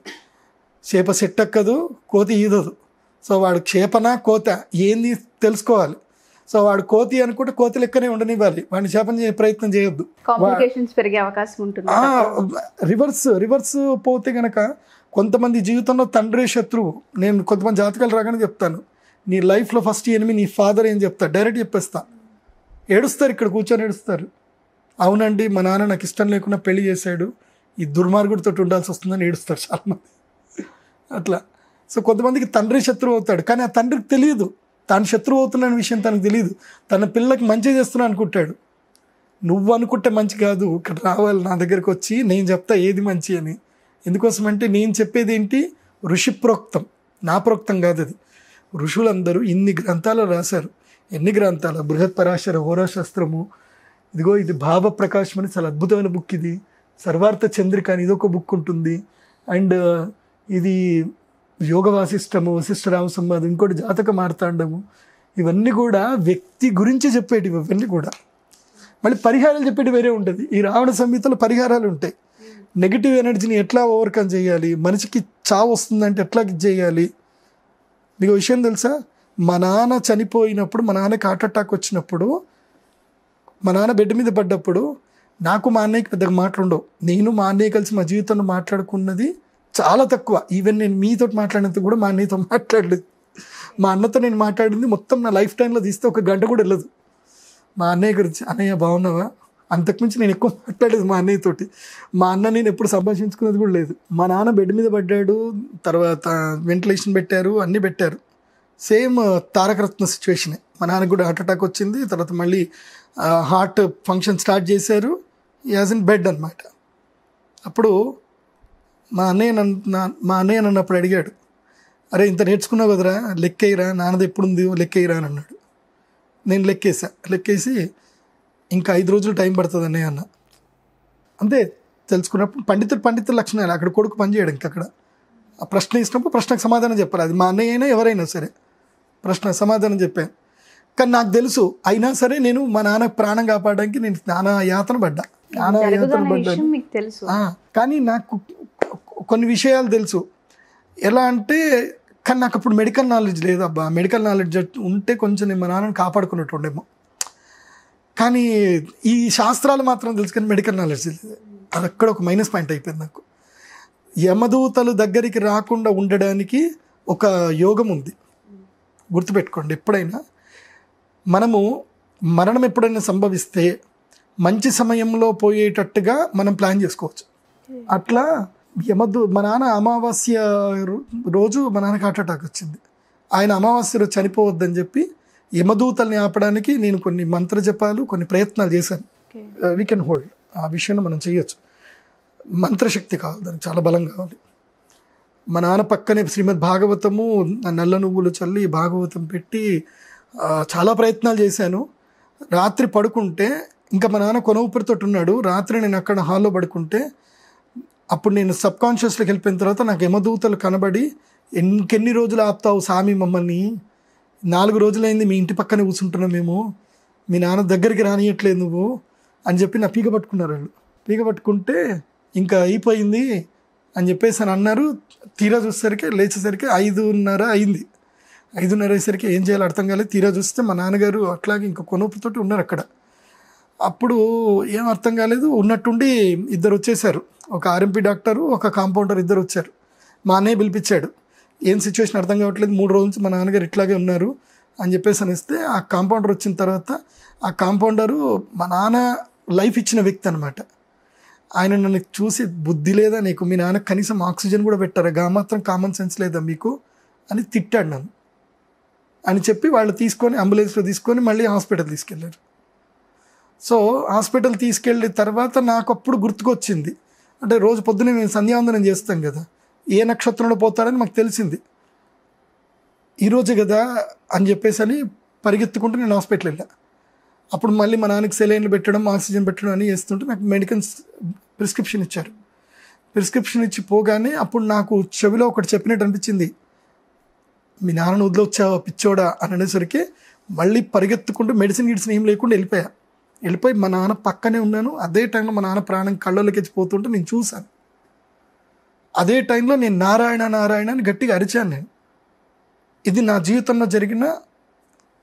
చేప సెట్ ఎక్కదు, కోతి ఈదదు. సో వాడు చేపనా కోత ఏంది తెలుసుకోవాలి. సో వాడు కోతి అనుకుంటే కోతి లెక్కనే ఉండనివ్వాలి, వాడిని చేపని ప్రయత్నం చేయొద్దు. పెరిగే అవకాశం ఉంటుంది. రివర్స్ పోతే గనక కొంతమంది జీవితంలో తండ్రి శత్రువు. నేను కొంతమంది జాతకాలు రాగానే చెప్తాను, నీ లైఫ్లో ఫస్ట్ ఎనిమి నీ ఫాదర్ ఏం చెప్తా, డైరెక్ట్ చెప్పేస్తా. ఏడుస్తారు, ఇక్కడ కూర్చొని ఏడుస్తారు. అవునండి మా నాన్న నాకు ఇష్టం లేకుండా పెళ్లి చేశాడు, ఈ దుర్మార్గుడితో ఉండాల్సి వస్తుందని ఏడుస్తారు చాలామంది. అట్లా. సో కొంతమందికి తండ్రి శత్రువు అవుతాడు, కానీ ఆ తండ్రికి తెలియదు తాను శత్రువు అవుతున్న విషయం తనకు తెలియదు. తన పిల్లకి మంచి చేస్తున్నా అనుకుంటాడు. నువ్వు అనుకుంటే మంచి కాదు, ఇక్కడ రావాలి నా దగ్గరికి వచ్చి నేను చెప్తా ఏది మంచి అని. ఎందుకోసమంటే నేను చెప్పేది ఏంటి, ఋషిప్రోక్తం, నా ప్రోక్తం కాదు అది. ఋషులందరూ ఇన్ని గ్రంథాలు రాశారు. ఎన్ని గ్రంథాలు, బృహత్పరాశర హోరాశాస్త్రము, ఇదిగో ఇది భావ ప్రకాశం అని చాలా అద్భుతమైన బుక్. ఇది సర్వార్థ చంద్రిక అని ఇదొక బుక్ ఉంటుంది. అండ్ ఇది యోగ వాసిష్టము, వశిష్ఠ రామ సంవాదం, ఇంకోటి జాతక మార్తాండము, ఇవన్నీ కూడా వ్యక్తి గురించి చెప్పేటివి, ఇవన్నీ కూడా. మళ్ళీ పరిహారాలు చెప్పేటి వేరే ఉంటుంది. ఈ రావణ సంహితలో పరిహారాలు ఉంటాయి. నెగిటివ్ ఎనర్జీని ఎట్లా ఓవర్కమ్ చేయాలి, మనిషికి చావు వస్తుందంటే ఎట్లా చేయాలి. మీకు విషయం తెలుసా, మా నాన్న చనిపోయినప్పుడు, మా నాన్నకి హార్ట్ అటాక్ వచ్చినప్పుడు, మా నాన్న బెడ్ మీద పడ్డప్పుడు నాకు మా అన్నయ్యకి పెద్దగా మాట్లాడవు. నేను మా అన్నయ్య కలిసి మా జీవితంలో మాట్లాడుకున్నది చాలా తక్కువ. ఈవెన్ నేను మీతో మాట్లాడినంత కూడా మా అన్నయ్యతో మాట్లాడలేదు. మా అన్నతో నేను మాట్లాడింది మొత్తం నా లైఫ్ టైంలో తీస్తే 1 గంట కూడా వెళ్ళదు. మా అన్నయ్య గురించి, అన్నయ్య బాగున్నావా, అంతకుమించి నేను ఎక్కువ మాట్లాడలేదు మా అన్నయ్యతోటి. మా అన్న నేను ఎప్పుడు సంభాషించుకున్నది కూడా లేదు. మా నాన్న బెడ్ మీద పడ్డాడు, తర్వాత వెంటిలేషన్ పెట్టారు, అన్నీ పెట్టారు. సేమ్ తారకరత్న సిచ్యువేషనే. మా నాన్నకు కూడా హార్ట్ అటాక్ వచ్చింది. తర్వాత మళ్ళీ హార్ట్ ఫంక్షన్ స్టార్ట్ చేశారు. యాజ్ ఇన్ బెడ్ అనమాట. అప్పుడు మా అన్నయ్య నన్నప్పుడు అడిగాడు, అరే ఇంత నేర్చుకున్నావు కదరా, లెక్కేయరా, నాన్నది ఎప్పుడుంది లెక్కేయరా అని అన్నాడు. నేను లెక్కేసి ఇంకా 5 రోజులు టైం పడుతుంది అన్నయ్య అన్న. అంతే తెలుసుకున్నప్పుడు పండితుల లక్షణాలు. అక్కడ కొడుకు పనిచేయడం, ఇంకక్కడ ఆ ప్రశ్న ఇచ్చినప్పుడు ప్రశ్నకు సమాధానం చెప్పాలి. అది మా అన్నయ్య అయినా ఎవరైనా సరే ప్రశ్న సమాధానం చెప్పాను. కానీ నాకు తెలుసు, అయినా సరే నేను మా నాన్న ప్రాణం కాపాడడానికి నేను నానా యాతన పడ్డాను. కానీ నాకు కొన్ని విషయాలు తెలుసు. ఎలా అంటే, కానీ నాకు అప్పుడు మెడికల్ నాలెడ్జ్ లేదు. అబ్బా, మెడికల్ నాలెడ్జ్ ఉంటే కొంచెం నేను మా నాన్నని కాపాడుకున్నట్టుండేమో. కానీ ఈ శాస్త్రాలు మాత్రం తెలుసు, కానీ మెడికల్ నాలెడ్జ్ లేదు. అది అక్కడ ఒక మైనస్ పాయింట్ అయిపోయింది నాకు. యమదూతలు దగ్గరికి రాకుండా ఉండడానికి ఒక యోగం ఉంది, గుర్తుపెట్టుకోండి. ఎప్పుడైనా మనము మరణం ఎప్పుడైనా సంభవిస్తే మంచి సమయంలో పోయేటట్టుగా మనం ప్లాన్ చేసుకోవచ్చు. అట్లా మా నాన్న అమావాస్య రోజు మా నాన్నకి హార్ట్ అటాక్ వచ్చింది. ఆయన అమావాస్య రోజు చనిపోవద్దని చెప్పి యమదూతల్ని ఆపడానికి నేను కొన్ని మంత్ర జపాలు, కొన్ని ప్రయత్నాలు చేశాను. వీ కెన్ హోల్డ్, ఆ విషయాన్ని మనం చేయొచ్చు. మంత్రశక్తి కావాలి, దానికి చాలా బలం కావాలి. మా నాన్న పక్కనే శ్రీమద్ భాగవతము, నల్ల నువ్వులు చల్లి భాగవతం పెట్టి చాలా ప్రయత్నాలు చేశాను. రాత్రి పడుకుంటే, ఇంకా మా నాన్న కొన ఊపిరితో ఉన్నాడు. రాత్రి నేను అక్కడ హాల్లో పడుకుంటే, అప్పుడు నేను సబ్కాన్షియస్లోకి వెళ్ళిపోయిన తర్వాత నాకు యమదూతలు కనబడి, ఇంకెన్ని రోజులు ఆపుతావు సామి మమ్మల్ని, 4 రోజులైంది మీ ఇంటి పక్కనే కూర్చుంటున్నాం మేము, మీ నాన్న దగ్గరికి రానియట్లేదు నువ్వు అని చెప్పి నా పీక పట్టుకున్నారు వాళ్ళు. పీక పట్టుకుంటే ఇంకా అయిపోయింది అని చెప్పేసి అని అన్నారు. తీరా చూసేసరికి, లేచేసరికి 5:30 అయింది. 5:30 అయ్యేసరికి ఏం చేయాలో అర్థం కాలేదు. తీరా చూస్తే మా నాన్నగారు అట్లాగే ఇంకా కొనుపుతోటి ఉన్నారు అక్కడ. అప్పుడు ఏం అర్థం కాలేదు. ఉన్నట్టుండి 2 వచ్చేసారు, ఒక ఆర్ఎంపీ డాక్టరు, ఒక కాంపౌండర్, 2 వచ్చారు. మా అన్నయ్య పిలిపించాడు. ఏం సిచ్యువేషన్ అర్థం కావట్లేదు, 3 రోజుల నుంచి మా నాన్నగారు ఇట్లాగే ఉన్నారు అని చెప్పేసి అనిస్తే, ఆ కాంపౌండర్ వచ్చిన తర్వాత, ఆ కాంపౌండరు మా నాన్న లైఫ్ ఇచ్చిన వ్యక్తి అనమాట. ఆయన నన్ను చూసి, బుద్ధి లేదా నీకు, మీ నాన్న కనీసం ఆక్సిజన్ కూడా పెట్టారా, మాత్రం కామన్ సెన్స్ లేదా మీకు అని తిట్టాడు నన్ను. అని చెప్పి వాళ్ళు తీసుకొని అంబులెన్స్లో తీసుకొని మళ్ళీ హాస్పిటల్ తీసుకెళ్ళారు. సో హాస్పిటల్ తీసుకెళ్ళిన తర్వాత నాకు అప్పుడు గుర్తుకొచ్చింది. అంటే రోజు పొద్దున్నే మేము సంధ్యావందనం చేస్తాం కదా, ఏ నక్షత్రంలో పోతాడని మాకు తెలిసింది. ఈరోజు కదా అని చెప్పేసి అని పరిగెత్తుకుంటూ నేను హాస్పిటల్ వెళ్ళా. అప్పుడు మళ్ళీ మా నాన్నకి సెలైన్లు పెట్టడం, ఆక్సిజన్ పెట్టడం అని చేస్తుంటే నాకు మెడికల్స్ ప్రిస్క్రిప్షన్ ఇచ్చారు. ప్రిస్క్రిప్షన్ ఇచ్చి పోగానే అప్పుడు నాకు చెవిలో ఒకటి చెప్పినట్టు అనిపించింది, మీ నాన్నను వదిలొచ్చావా పిచ్చోడా అని అనేసరికి మళ్ళీ పరిగెత్తుకుంటూ మెడిసిన్ ఏం లేకుండా వెళ్ళిపోయి మా నాన్న పక్కనే ఉన్నాను. అదే టైంలో మా నాన్న ప్రాణం కళ్ళలోకి పోతుంటే నేను చూశాను. అదే టైంలో నేను నారాయణ నారాయణ అని గట్టిగా అరిచాను నేను. ఇది నా జీవితంలో జరిగిన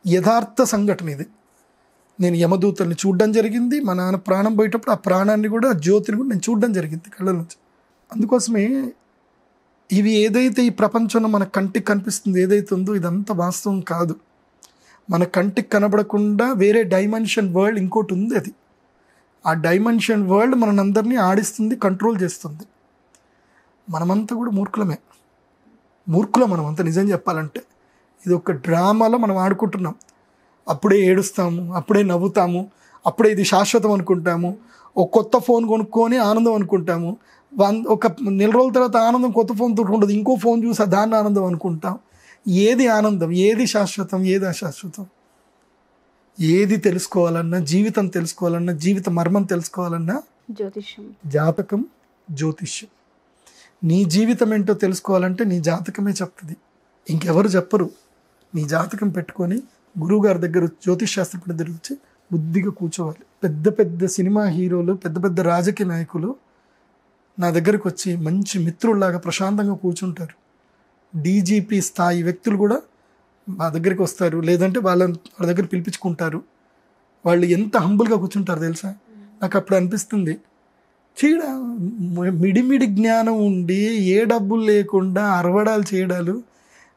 యథార్థ సంఘటన. ఇది నేను యమదూతల్ని చూడడం జరిగింది. మా నాన్న ప్రాణం పోయేటప్పుడు ఆ ప్రాణాన్ని కూడా, ఆ జ్యోతిని కూడా నేను చూడడం జరిగింది కళ్ళ నుంచి. అందుకోసమే ఇవి ఏదైతే ఈ ప్రపంచంలో మన కంటికి కనిపిస్తుంది, ఏదైతే ఉందో ఇదంతా వాస్తవం కాదు. మన కంటికి కనబడకుండా వేరే డైమెన్షన్ వరల్డ్ ఇంకోటి ఉంది. అది ఆ డైమెన్షన్ వరల్డ్ మనందరినీ ఆడిస్తుంది, కంట్రోల్ చేస్తుంది. మనమంతా కూడా మూర్ఖులం మనమంతా. నిజం చెప్పాలంటే ఇది ఒక డ్రామాలో మనం ఆడుకుంటున్నాం. అప్పుడే ఏడుస్తాము, అప్పుడే నవ్వుతాము, అప్పుడే ఇది శాశ్వతం అనుకుంటాము. ఒక కొత్త ఫోన్ కొనుక్కొని ఆనందం అనుకుంటాము. ఒక నెల రోజుల తర్వాత ఆనందం కొత్త ఫోన్ తోటి ఉండదు, ఇంకో ఫోన్ చూసి దాన్ని ఆనందం అనుకుంటాం. ఏది ఆనందం, ఏది శాశ్వతం, ఏది అశాశ్వతం? ఏది తెలుసుకోవాలన్నా, జీవితం తెలుసుకోవాలన్నా, జీవిత మర్మం తెలుసుకోవాలన్నా జ్యోతిష్యం, జాతకం, జ్యోతిష్యం. నీ జీవితం ఏంటో తెలుసుకోవాలంటే నీ జాతకమే చెప్తుంది, ఇంకెవరు చెప్పరు. నీ జాతకం పెట్టుకొని గురువుగారి దగ్గర జ్యోతిష్ శాస్త్ర పండితుడి దగ్గర వచ్చి బుద్ధిగా కూర్చోవాలి. పెద్ద పెద్ద సినిమా హీరోలు, పెద్ద పెద్ద రాజకీయ నాయకులు నా దగ్గరకు వచ్చి మంచి మిత్రుల్లాగా ప్రశాంతంగా కూర్చుంటారు. డీజీపీ స్థాయి వ్యక్తులు కూడా మా దగ్గరికి వస్తారు, లేదంటే వాళ్ళ దగ్గర పిలిపించుకుంటారు. వాళ్ళు ఎంత హంబుల్గా కూర్చుంటారు తెలుసా. నాకు అప్పుడు అనిపిస్తుంది, చీడ మిడిమిడి జ్ఞానం ఉండి ఏ డబ్బులు లేకుండా అరవడాలు చేయడాలు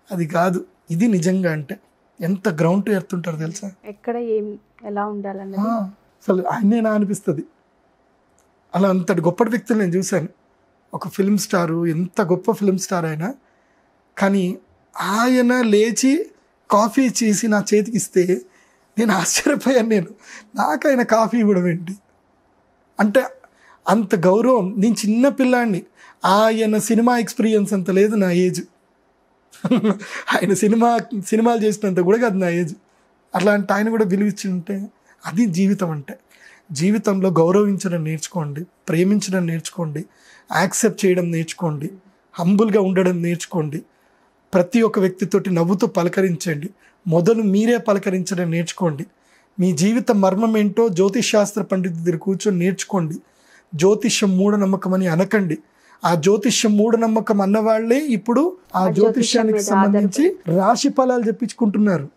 అది కాదు. ఇది నిజంగా అంటే ఎంత గ్రౌండ్ టు ఎర్త్ ఉంటారు తెలుసా. ఎక్కడ ఏం ఎలా ఉండాలన్నది అసలు ఆయనేనా అనిపిస్తుంది. అలా అంతటి గొప్పటి వ్యక్తులు నేను చూశాను. ఒక ఫిల్మ్ స్టారు, ఎంత గొప్ప ఫిల్మ్ స్టార్ అయినా, కానీ ఆయన లేచి కాఫీ చేసి నా చేతికి ఇస్తే నేను ఆశ్చర్యపోయాను. నాకు ఆయన కాఫీ ఇవ్వడం ఏంటి అంటే అంత గౌరవం. నేను చిన్న పిల్లాడిని, ఆయన సినిమా ఎక్స్పీరియన్స్ అంత లేదు నా ఏజ్. ఆయన సినిమాలు చేసినంత కూడా కాదు నా ఏజ్. అట్లాంటి ఆయన కూడా విలువిచ్చి ఉంటే అది జీవితం అంటే. జీవితంలో గౌరవించడం నేర్చుకోండి, ప్రేమించడం నేర్చుకోండి, యాక్సెప్ట్ చేయడం నేర్చుకోండి, హంబుల్గా ఉండడం నేర్చుకోండి. ప్రతి ఒక్క వ్యక్తితోటి నవ్వుతూ పలకరించండి. మొదలు మీరే పలకరించడం నేర్చుకోండి. మీ జీవిత మర్మం ఏంటో జ్యోతిష్ శాస్త్ర పండితుడి దగ్గర కూర్చొని నేర్చుకోండి. జ్యోతిష్యం మూఢనమ్మకం అని అనకండి. ఆ జ్యోతిష్యం మూఢనమ్మకం అన్నవాళ్లే ఇప్పుడు ఆ జ్యోతిష్యానికి సంబంధించి రాశి ఫలాలు చెప్పించుకుంటున్నారు.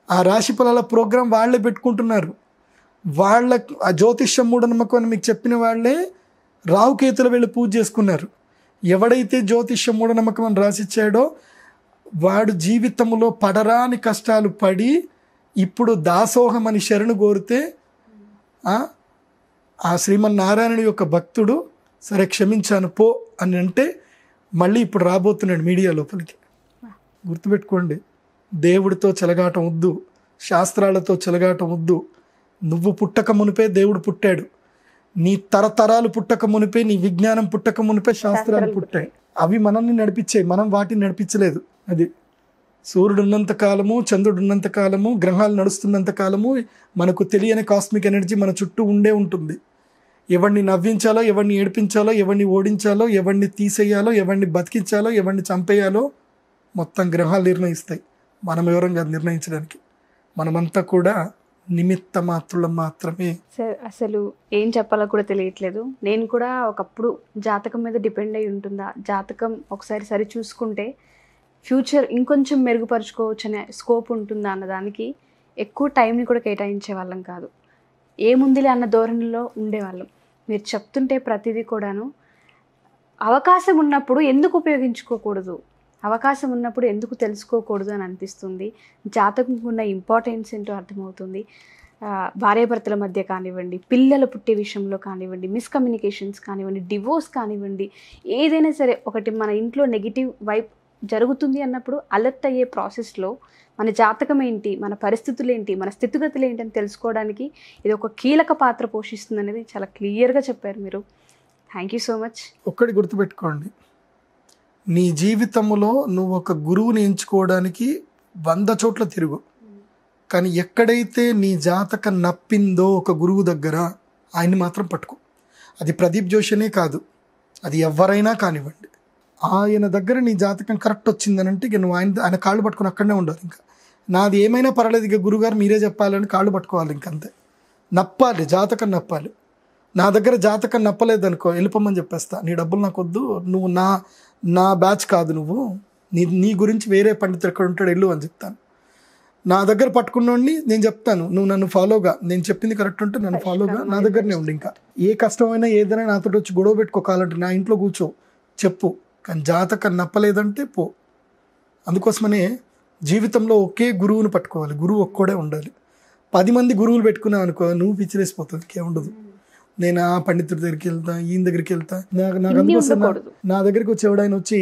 ఆ రాశి ఫలాల ప్రోగ్రాం వాళ్లే పెట్టుకుంటున్నారు. వాళ్ళకు ఆ జ్యోతిష్యం మూఢనమ్మకం అని మీకు చెప్పిన వాళ్ళే రావుకేతులు వెళ్ళి పూజ చేసుకున్నారు. ఎవడైతే జ్యోతిష్యం మూఢనమ్మకం అని రాసిచ్చాడో వాడు జీవితంలో పడరాని కష్టాలు పడి ఇప్పుడు దాసోహం అని శరణు కోరితే ఆ శ్రీమన్నారాయణుడి యొక్క భక్తుడు సరే క్షమించాను పో అని అంటే మళ్ళీ ఇప్పుడు రాబోతున్నాడు మీడియా లోపలికి. గుర్తుపెట్టుకోండి, దేవుడితో చెలగాటం వద్దు, శాస్త్రాలతో చెలగాటం వద్దు. నువ్వు పుట్టక మునిపే దేవుడు పుట్టాడు. నీ తరతరాలు పుట్టక మునిపే, నీ విజ్ఞానం పుట్టక మునిపే శాస్త్రాలు పుట్టాయి. అవి మనల్ని నడిపించాయి, మనం వాటిని నడిపించలేదు. అది సూర్యుడు ఉన్నంత కాలము, చంద్రుడు ఉన్నంత కాలము, గ్రహాలు నడుస్తున్నంత కాలము మనకు తెలియని కాస్మిక్ ఎనర్జీ మన చుట్టూ ఉండే ఉంటుంది. ఎవరిని నవ్వించాలో, ఎవరిని ఏడిపించాలో, ఎవరిని ఓడించాలో, ఎవరిని తీసేయాలో, ఎవరిని బతికించాలో, ఎవరిని చంపేయాలో మొత్తం గ్రహాలు నిర్ణయిస్తాయి. మనం ఎవరం కాదు నిర్ణయించడానికి. మనమంతా కూడా నిమిత్త మాత్రులం మాత్రమే. సార్ అసలు ఏం చెప్పాలో కూడా తెలియట్లేదు. నేను కూడా ఒకప్పుడు జాతకం మీద డిపెండ్ అయి ఉంటుందా, జాతకం ఒకసారి సరి చూసుకుంటే ఫ్యూచర్ ఇంకొంచెం మెరుగుపరుచుకోవచ్చు అనే స్కోప్ ఉంటుందా అన్నదానికి ఎక్కువ టైంని కూడా కేటాయించే వాళ్ళం కాదు. ఏముందిలే అన్న ధోరణిలో ఉండేవాళ్ళం. మీరు చెప్తుంటే ప్రతిదీ కూడాను అవకాశం ఉన్నప్పుడు ఎందుకు ఉపయోగించుకోకూడదు, అవకాశం ఉన్నప్పుడు ఎందుకు తెలుసుకోకూడదు అని అనిపిస్తుంది. జాతకం ఉన్న ఇంపార్టెన్స్ ఏంటో అర్థమవుతుంది. భార్యాభర్తల మధ్య కానివ్వండి, పిల్లలు పుట్టే విషయంలో కానివ్వండి, మిస్కమ్యూనికేషన్స్ కానివ్వండి, డివోర్స్ కానివ్వండి, ఏదైనా సరే ఒకటి మన ఇంట్లో నెగిటివ్ వైబ్ జరుగుతుంది అన్నప్పుడు అలర్ట్ అయ్యే ప్రాసెస్లో మన జాతకం ఏంటి, మన పరిస్థితులు ఏంటి, మన స్థితిగతులు ఏంటి అని తెలుసుకోవడానికి ఇది ఒక కీలక పాత్ర పోషిస్తుంది అనేది చాలా క్లియర్గా చెప్పారు మీరు. Thank you so much. ఒక్కటి గుర్తుపెట్టుకోండి, నీ జీవితంలో నువ్వు ఒక గురువుని ఎంచుకోవడానికి 100 చోట్ల తిరుగు, కానీ ఎక్కడైతే నీ జాతకం నప్పిందో ఒక గురువు దగ్గర ఆయన్ని మాత్రం పట్టుకో. అది ప్రదీప్ జోషినే కాదు, అది ఎవరైనా కానివ్వండి. ఆయన దగ్గర నీ జాతకం కరెక్ట్ వచ్చిందనంటే ఇక నువ్వు ఆయన కాళ్ళు పట్టుకుని అక్కడనే ఉండాలి. ఇంకా నాది ఏమైనా పర్వాలేదు, ఇక గురుగారు మీరే చెప్పాలని కాళ్ళు పట్టుకోవాలి. ఇంకంతే, నప్పాలి, జాతకం నప్పాలి. నా దగ్గర జాతకం నప్పలేదనుకో వెళ్ళిపోమని చెప్పేస్తా. నీ డబ్బులు నాకు వద్దు, నువ్వు నా బ్యాచ్ కాదు, నువ్వు నీ గురించి వేరే పండితుడు ఎక్కడ ఉంటాడు వెళ్ళు అని చెప్తాను. నా దగ్గర పట్టుకున్నోడిని నేను చెప్తాను, నువ్వు నన్ను ఫాలోగా, నేను చెప్పింది కరెక్ట్ ఉంటే నన్ను ఫాలోగా, నా దగ్గరనే ఉండి. ఇంకా ఏ కష్టమైనా ఏదైనా నాతో వచ్చి గొడవ పెట్టుకోవాలంటే నా ఇంట్లో కూర్చో చెప్పు, కానీ జాతకం నప్పలేదంటే పో. అందుకోసమనే జీవితంలో ఒకే గురువుని పట్టుకోవాలి, గురువు ఒక్కడే ఉండాలి. 10 మంది గురువులు పెట్టుకున్నావు అనుకో నువ్వు పిచ్చిరేసిపోతుంది, ఇంకేముండదు. నేను ఆ పండితుడి దగ్గరికి వెళ్తా, ఈయన దగ్గరికి వెళ్తా, నాకు అందుకోసం నా దగ్గరికి వచ్చి ఎవడైనా వచ్చి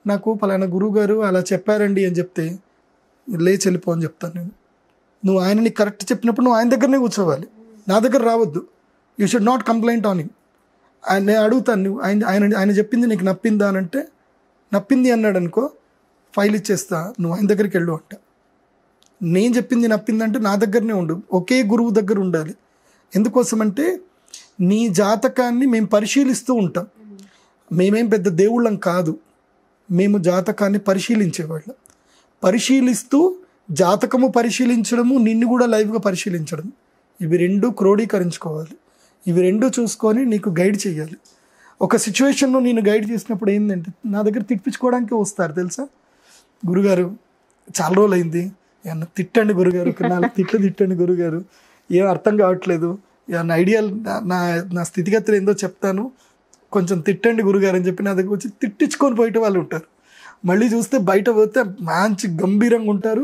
నాకు పలానా గురువు గారు అలా చెప్పారండి అని చెప్తే లేచి వెళ్ళిపో అని చెప్తాను. నువ్వు ఆయనని కరెక్ట్ చెప్పినప్పుడు నువ్వు ఆయన దగ్గరనే కూర్చోవాలి, నా దగ్గర రావద్దు. You should not complaint on him. నేను అడుగుతాను, నువ్వు ఆయన చెప్పింది నీకు నప్పిందా అని అంటే నప్పింది అన్నాడు అనుకో ఫైల్ ఇచ్చేస్తా, నువ్వు ఆయన దగ్గరికి వెళ్ళు అంట. నేను చెప్పింది నప్పిందంటే నా దగ్గరనే ఉండు, ఒకే గురువు దగ్గర ఉండాలి. ఎందుకోసమంటే నీ జాతకాన్ని మేము పరిశీలిస్తూ ఉంటాం. మేమేం పెద్ద దేవుళ్ళం కాదు, మేము జాతకాన్ని పరిశీలించేవాళ్ళం. పరిశీలిస్తూ జాతకము పరిశీలించడము, నిన్ను కూడా లైవ్గా పరిశీలించడం, ఇవి రెండు క్రోడీకరించుకోవాలి. ఇవి రెండు చూసుకొని నీకు గైడ్ చేయాలి. ఒక సిచ్యువేషన్లో నేను గైడ్ చేసినప్పుడు ఏంటంటే నా దగ్గర తిప్పించుకోవడానికి వస్తారు తెలుసా, గురుగారు చాలా రోజులు అయింది, ఏమన్నా తిట్టండి గురుగారు, 4 తిట్లు తిట్టండి గురుగారు, ఏం అర్థం కావట్లేదు, ఏమన్నా ఐడియాలు నా స్థితిగతులు ఏందో చెప్తాను, కొంచెం తిట్టండి గురుగారు అని చెప్పి నా దగ్గర వచ్చి తిట్టించుకొని పోయే వాళ్ళు ఉంటారు. మళ్ళీ చూస్తే బయట పోతే మంచి గంభీరంగా ఉంటారు,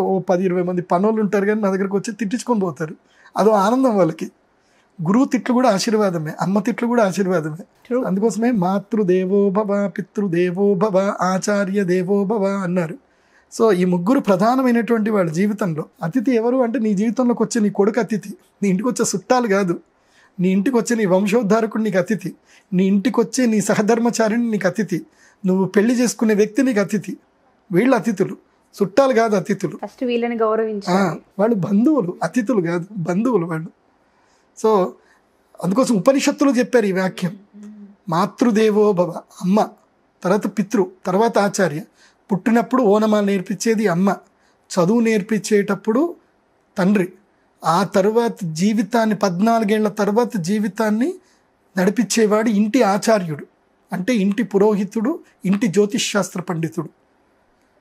ఓ 10-20 మంది పనులు ఉంటారు, కానీ నా దగ్గరకు వచ్చి తిట్టించుకొని పోతారు. అదో ఆనందం వాళ్ళకి. గురువు తిట్లు కూడా ఆశీర్వాదమే, అమ్మ తిట్లు కూడా ఆశీర్వాదమే. అందుకోసమే మాతృదేవో భవ, పితృదేవో భవ, ఆచార్య దేవో భవ అన్నారు. సో ఈ ముగ్గురు ప్రధానమైనటువంటి వాళ్ళ జీవితంలో. అతిథి ఎవరు అంటే నీ జీవితంలోకి వచ్చే నీ కొడుకు అతిథి, నీ ఇంటికి వచ్చే చుట్టాలు కాదు, నీ ఇంటికి వచ్చే నీ వంశోద్ధారకుడు నీకు అతిథి, నీ ఇంటికి వచ్చే నీ సహధర్మచారిని నీకు అతిథి, నువ్వు పెళ్లి చేసుకునే వ్యక్తి నీకు అతిథి. వీళ్ళు అతిథులు, చుట్టాలు కాదు అతిథులు. ఫస్ట్ వీళ్ళని గౌరవించాలి. వాళ్ళు బంధువులు, అతిథులు కాదు బంధువులు వాళ్ళు. సో అందుకోసం ఉపనిషత్తులు చెప్పారు ఈ వాక్యం, మాతృదేవో భవ, అమ్మ, తర్వాత పితృ, తర్వాత ఆచార్య. పుట్టినప్పుడు ఓనమాలు నేర్పించేది అమ్మ, చదువు నేర్పించేటప్పుడు తండ్రి, ఆ తర్వాత జీవితాన్ని 14 ఏళ్ల తర్వాత జీవితాన్ని నడిపించేవాడు ఇంటి ఆచార్యుడు, అంటే ఇంటి పురోహితుడు, ఇంటి జ్యోతిష్ శాస్త్ర పండితుడు.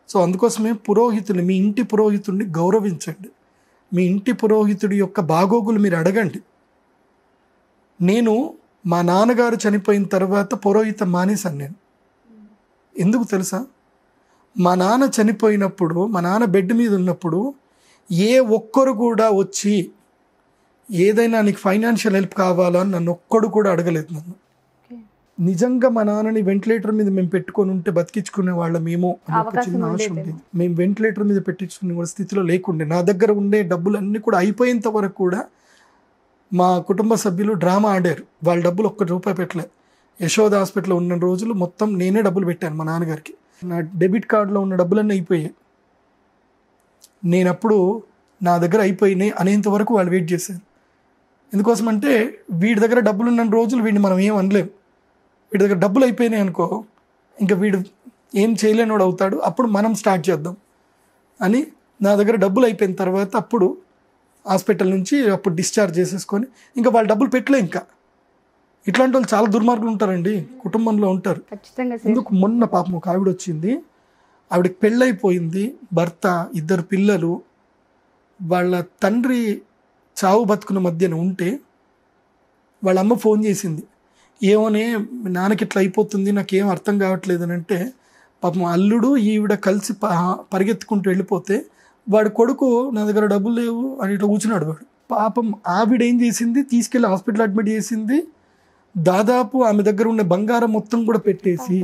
సో అందుకోసమే పురోహితుని, మీ ఇంటి పురోహితుడిని గౌరవించండి, మీ ఇంటి పురోహితుడి యొక్క బాగోగులు మీరు అడగండి. నేను మా నాన్నగారు చనిపోయిన తర్వాత పురోహితం మానేశాను నేను. ఎందుకు తెలుసా, మా నాన్న చనిపోయినప్పుడు, మా నాన్న బెడ్ మీద ఉన్నప్పుడు ఏ ఒక్కరు కూడా వచ్చి ఏదైనా నీకు ఫైనాన్షియల్ హెల్ప్ కావాలా అని నన్ను ఒక్కడు కూడా అడగలేదు నన్ను. నిజంగా మా నాన్నని వెంటిలేటర్ మీద మేము పెట్టుకొని ఉంటే బతికించుకునే వాళ్ళమేమో అని ఒక చిన్న ఆశ ఉండేది. మేము వెంటిలేటర్ మీద పెట్టించుకునే స్థితిలో లేకుండే. నా దగ్గర ఉండే డబ్బులు అన్నీ కూడా అయిపోయేంత వరకు కూడా మా కుటుంబ సభ్యులు డ్రామా ఆడారు. వాళ్ళ డబ్బులు ₹1 పెట్టలే. యశోద హాస్పిటల్లో ఉన్న రోజులు మొత్తం నేనే డబ్బులు పెట్టాను మా నాన్నగారికి. నా డెబిట్ కార్డులో ఉన్న డబ్బులన్నీ అయిపోయాయి. నేనప్పుడు నా దగ్గర అయిపోయినాయి అనేంత వరకు వాళ్ళు వెయిట్ చేశారు. ఎందుకోసం అంటే వీడి దగ్గర డబ్బులు ఉన్న రోజులు వీడిని మనం ఏం అనలేం. వీడి దగ్గర డబ్బులు అయిపోయినాయి అనుకో, ఇంకా వీడు ఏం చేయలేనివాడు అవుతాడు, అప్పుడు మనం స్టార్ట్ చేద్దాం అని. నా దగ్గర డబ్బులు అయిపోయిన తర్వాత అప్పుడు హాస్పిటల్ నుంచి అప్పుడు డిశ్చార్జ్ చేసేసుకొని ఇంకా వాళ్ళు డబ్బులు పెట్టలే. ఇంకా ఇట్లాంటి వాళ్ళు చాలా దుర్మార్గులు ఉంటారండి, కుటుంబంలో ఉంటారు. ఎందుకు మొన్న పాపం ఒక ఆవిడ వచ్చింది, ఆవిడకి పెళ్ళైపోయింది, భర్త, 2 పిల్లలు, వాళ్ళ తండ్రి చావు బతుకున్న మధ్యన ఉంటే వాళ్ళ అమ్మ ఫోన్ చేసింది, ఏమోనే నాన్నకి ఇట్లా అయిపోతుంది, నాకేం అర్థం కావట్లేదు అని అంటే, పాపం అల్లుడు ఈవిడ కలిసి పరిగెత్తుకుంటూ వెళ్ళిపోతే వాడు కొడుకు నా దగ్గర డబ్బులు లేవు అని ఇట్లా కూర్చున్నాడు. వాడు పాపం ఆవిడ ఏం చేసింది, తీసుకెళ్ళి హాస్పిటల్ అడ్మిట్ చేసింది. దాదాపు ఆమె దగ్గర ఉన్న బంగారం మొత్తం కూడా పెట్టేసి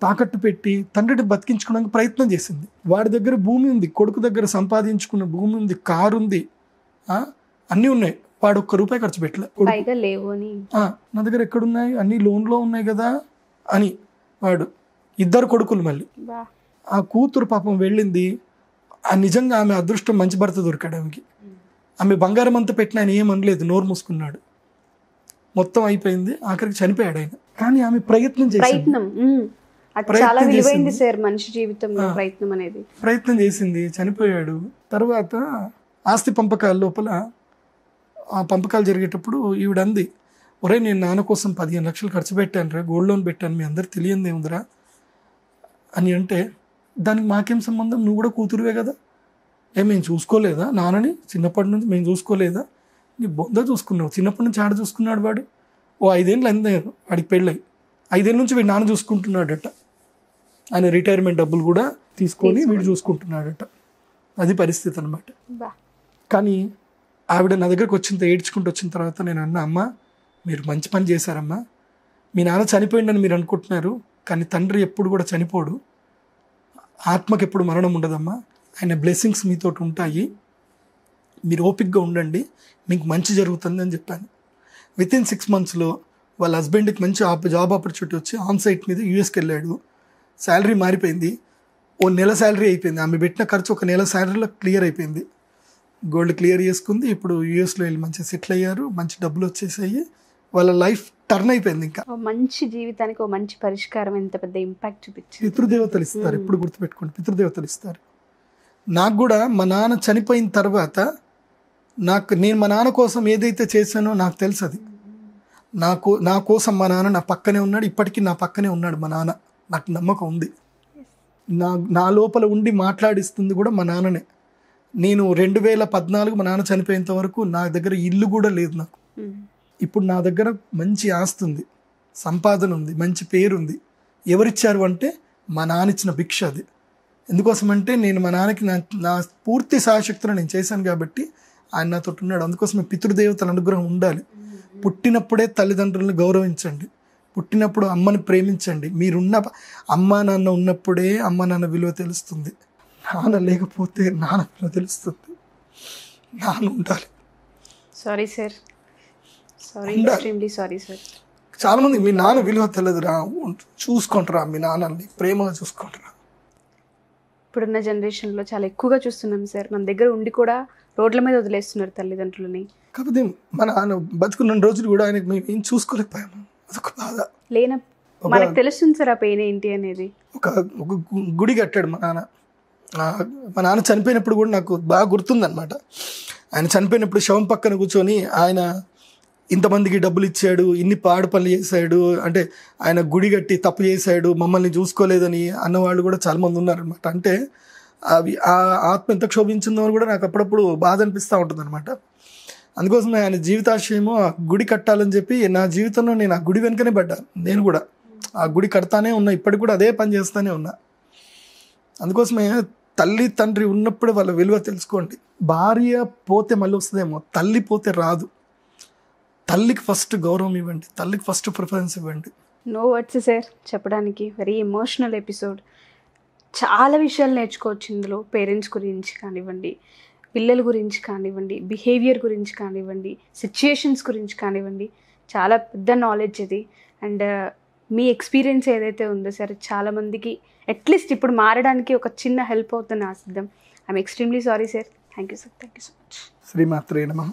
తాకట్టు పెట్టి తండ్రిని బతికించుకోవడానికి ప్రయత్నం చేసింది. వాడి దగ్గర భూమి ఉంది, కొడుకు దగ్గర సంపాదించుకున్న భూమి ఉంది, కారు ఉంది, అన్నీ ఉన్నాయి. వాడు ₹1 ఖర్చు పెట్టలే. నా దగ్గర ఎక్కడున్నాయి, అన్ని లోన్లో ఉన్నాయి కదా అని. వాడు 2 కొడుకులు. మళ్ళీ ఆ కూతురు పాపం వెళ్ళింది. నిజంగా ఆమె అదృష్టం, మంచి భర్త దొరికాడు ఆమెకి. ఆమె బంగారం అంతా పెట్టిన ఆయన ఏమనలేదు, నోరు మూసుకున్నాడు. మొత్తం అయిపోయింది, ఆఖరికి చనిపోయాడు ఆయన. కానీ ఆమె ప్రయత్నం చేసింది, చనిపోయాడు. తర్వాత ఆస్తి పంపకాల లోపల, ఆ పంపకాలు జరిగేటప్పుడు ఈవిడ అంది, ఒరే నేను నాన్న కోసం 15 లక్షలు ఖర్చు పెట్టాను రా, గోల్డ్ లోన్ పెట్టాను, మీ అందరు తెలియంది ఏముందిరా అని అంటే, దానికి మాకేం సంబంధం, నువ్వు కూడా కూతురువే కదా, మేము చూసుకోలేదా నాన్నని, చిన్నప్పటి నుంచి మేము చూసుకోలేదా, నీ బొంద చూసుకున్నావు, చిన్నప్పటి నుంచి ఆడ చూసుకున్నాడు వాడు, ఓ 5 ఏళ్ళు అయింది వాడికి పెళ్ళై, 5 ఏళ్ళ నుంచి వీడు నాన్న చూసుకుంటున్నాడట, ఆయన రిటైర్మెంట్ డబ్బులు కూడా తీసుకొని వీడు చూసుకుంటున్నాడట. అది పరిస్థితి అనమాట. కానీ ఆవిడ నా దగ్గరకు ఏడ్చుకుంటూ వచ్చిన తర్వాత నేను అన్నా, అమ్మ మీరు మంచి పని చేశారమ్మా, మీ నాన్న చనిపోయిందని మీరు అనుకుంటున్నారు, కానీ తండ్రి ఎప్పుడు కూడా చనిపోడు, ఆత్మకి ఎప్పుడు మరణం ఉండదమ్మా, ఆయన బ్లెస్సింగ్స్ మీతో ఉంటాయి, మీరు ఓపిక్గా ఉండండి, మీకు మంచి జరుగుతుంది అని చెప్పాను. వితిన్ 6 monthsలో వాళ్ళ హస్బెండ్కి మంచి జాబ్ ఆపర్చునిటీ వచ్చి ఆన్సైట్ మీద యూఎస్కి వెళ్ళాడు. శాలరీ మారిపోయింది, ఓ నెల శాలరీ అయిపోయింది, ఆమె పెట్టిన ఖర్చు ఒక నెల శాలరీలో క్లియర్ అయిపోయింది. గోల్డ్ క్లియర్ చేసుకుంది, ఇప్పుడు యూఎస్లో వెళ్ళి మంచిగా సెటిల్ అయ్యారు, మంచి డబ్బులు వచ్చేసాయి, వాళ్ళ లైఫ్ టర్న్ అయిపోయింది. ఇంకా మంచి జీవితానికి ఒక మంచి పరిష్కారం, ఎంత పెద్ద ఇంపాక్ట్ చూపించింది. పితృదేవతలు ఇస్తారు, ఎప్పుడు గుర్తుపెట్టుకోండి, పితృదేవతలు ఇస్తారు. నాకు కూడా మా నాన్న చనిపోయిన తర్వాత నేను మా నాన్న కోసం ఏదైతే చేశానో నాకు తెలుసు అది. నా కోసం మా నాన్న నా పక్కనే ఉన్నాడు, ఇప్పటికీ నా పక్కనే ఉన్నాడు మా నాన్న. నాకు నమ్మకం ఉంది. నా లోపల ఉండి మాట్లాడిస్తుంది కూడా మా నాన్ననే. నేను 2014 మా నాన్న చనిపోయేంత వరకు నా దగ్గర ఇల్లు కూడా లేదు నాకు. ఇప్పుడు నా దగ్గర మంచి ఆస్తి ఉంది, సంపాదన ఉంది, మంచి పేరుంది. ఎవరిచ్చారు అంటే మా నాన్న ఇచ్చిన భిక్ష అది. ఎందుకోసమంటే నేను మా నాన్నకి నా పూర్తి సాయశక్తులు నేను చేశాను కాబట్టి ఆయన నాతో ఉన్నాడు. అందుకోసమే పితృదేవతల అనుగ్రహం ఉండాలి. పుట్టినప్పుడే తల్లిదండ్రులను గౌరవించండి, పుట్టినప్పుడు అమ్మని ప్రేమించండి. మీరున్న అమ్మా నాన్న ఉన్నప్పుడే అమ్మ నాన్న విలువ తెలుస్తుంది. నాన్న లేకపోతే నాన్న విలువ తెలుస్తుంది. నాన్న ఉండాలి. Sorry sir, sorry sir. చాలా మంది మీ నాన్న విలువ తెలియదురా, చూసుకుంటారా మీ నాన్నని, ప్రేమగా చూసుకుంటారా. ఇప్పుడున్న జనరేషన్లో చాలా ఎక్కువగా చూస్తున్నాం సార్. మన దగ్గర ఉండి కూడా రోడ్ల మీద వదిలేస్తున్నారు తల్లిదండ్రులని. కాకపోతే మన నాన్న బతుకున్న రోజులు కూడా ఆయనకి మేము ఏం చూసుకోలేకపోయాము. అదొక బాధ. మనకు తెలుస్తుంది సార్ ఆ పెయిన్ ఏంటి అనేది. ఒక గుడి కట్టాడు మా నాన్న. మా నాన్న చనిపోయినప్పుడు కూడా నాకు బాగా గుర్తుందనమాట. ఆయన చనిపోయినప్పుడు శవం పక్కన కూర్చొని ఆయన ఇంతమందికి డబ్బులు ఇచ్చాడు, ఇన్ని పాడు పనులు చేశాడు, అంటే ఆయన గుడి కట్టి తప్పు చేశాడు, మమ్మల్ని చూసుకోలేదని అన్నవాళ్ళు కూడా చాలామంది ఉన్నారనమాట. అంటే అవి ఆ ఆత్మ ఎంత క్షోభించిందో అని కూడా నాకు అప్పుడప్పుడు బాధ అనిపిస్తూ ఉంటుంది అనమాట. అందుకోసం ఆయన జీవితాశయము ఆ గుడి కట్టాలని చెప్పి నా జీవితంలో నేను ఆ గుడి వెనుకనే పడ్డా. నేను కూడా ఆ గుడి కడతానే ఉన్నా, ఇప్పటికి కూడా అదే పని చేస్తూనే ఉన్నా. అందుకోసమే తల్లి తండ్రి ఉన్నప్పుడు వాళ్ళ విలువ తెలుసుకోండి. భార్య పోతే మళ్ళీ వస్తుందేమో, తల్లి పోతే రాదు. తల్లికి ఫస్ట్ గౌరవం ఇవ్వండి, తల్లికి ఫస్ట్ ప్రిఫరెన్స్ ఇవ్వండి. నో వర్డ్స్ సార్ చెప్పడానికి. Very emotional episode. చాలా విషయాలు నేర్చుకోవచ్చు ఇందులో. పేరెంట్స్ గురించి కానివ్వండి, పిల్లల గురించి కానివ్వండి, బిహేవియర్ గురించి కానివ్వండి, సిచ్యుయేషన్స్ గురించి కానివ్వండి. చాలా పెద్ద నాలెడ్జ్ ఇది. అండ్ మీ ఎక్స్పీరియన్స్ ఏదైతే ఉందో సార్, చాలామందికి అట్లీస్ట్ ఇప్పుడు మారడానికి ఒక చిన్న హెల్ప్ అవుతుంది ఆశిద్దాం. I'm extremely sorry sir. Thank you sir, thank you so much. శ్రీమాత్రే నమః.